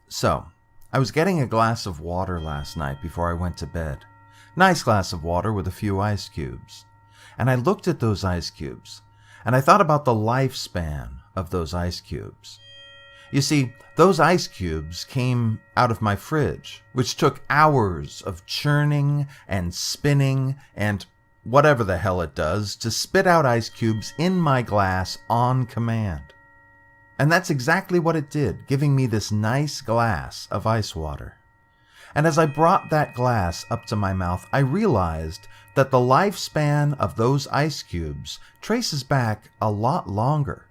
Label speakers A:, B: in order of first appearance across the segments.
A: So, I was getting a glass of water last night before I went to bed. Nice glass of water with a few ice cubes. And I looked at those ice cubes, and I thought about the lifespan of those ice cubes. You see, those ice cubes came out of my fridge, which took hours of churning and spinning and whatever the hell it does to spit out ice cubes in my glass on command. And that's exactly what it did, giving me this nice glass of ice water. And as I brought that glass up to my mouth, I realized that the lifespan of those ice cubes traces back a lot longer.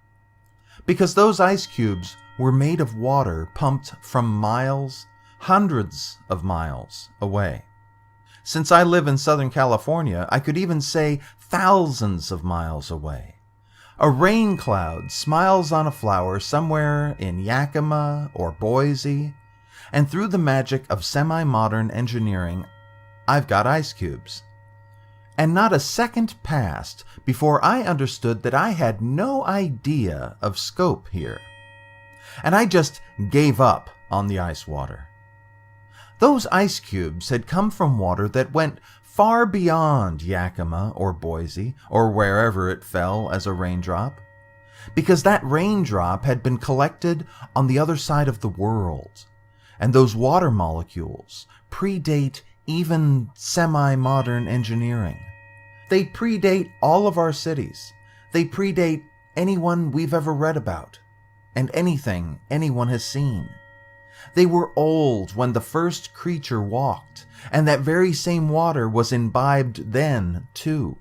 A: Because those ice cubes were made of water pumped from miles, hundreds of miles away. Since I live in Southern California, I could even say thousands of miles away. A rain cloud smiles on a flower somewhere in Yakima or Boise, and through the magic of semi-modern engineering, I've got ice cubes. And not a second passed before I understood that I had no idea of scope here. And I just gave up on the ice water. Those ice cubes had come from water that went far beyond Yakima or Boise or wherever it fell as a raindrop, because that raindrop had been collected on the other side of the world, and those water molecules predate even semi-modern engineering. They predate all of our cities. They predate anyone we've ever read about, and anything anyone has seen. They were old when the first creature walked, and that very same water was imbibed then, too.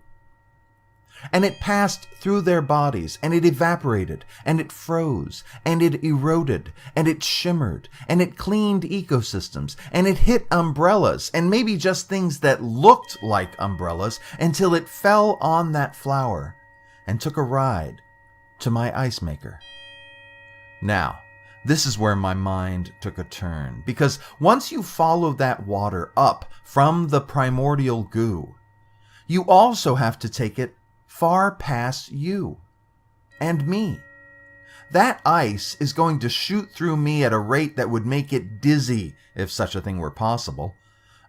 A: And it passed through their bodies, and it evaporated, and it froze, and it eroded, and it shimmered, and it cleaned ecosystems, and it hit umbrellas, and maybe just things that looked like umbrellas, until it fell on that flower and took a ride to my ice maker. Now, this is where my mind took a turn, because once you follow that water up from the primordial goo, you also have to take it far past you and me. That ice is going to shoot through me at a rate that would make it dizzy, if such a thing were possible.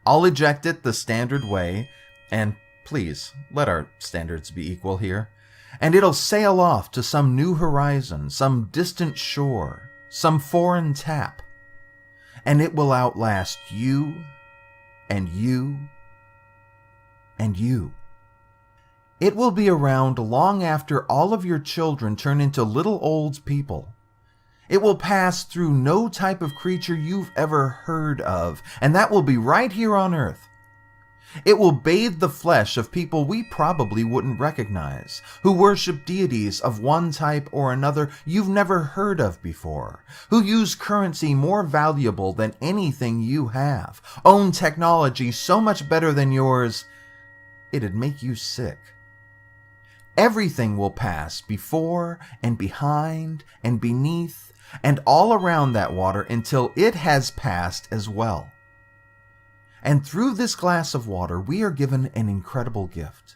A: I'll eject it the standard way, and please, let our standards be equal here, and it'll sail off to some new horizon, some distant shore, some foreign tap, and it will outlast you, and you, and you. It will be around long after all of your children turn into little old people. It will pass through no type of creature you've ever heard of, and that will be right here on Earth. It will bathe the flesh of people we probably wouldn't recognize, who worship deities of one type or another you've never heard of before, who use currency more valuable than anything you have, own technology so much better than yours, it'd make you sick. Everything will pass before and behind and beneath and all around that water until it has passed as well. And through this glass of water, we are given an incredible gift.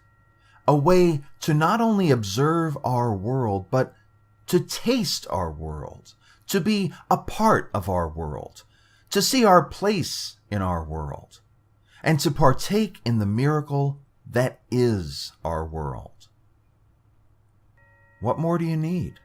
A: A way to not only observe our world, but to taste our world, to be a part of our world, to see our place in our world, and to partake in the miracle that is our world. What more do you need?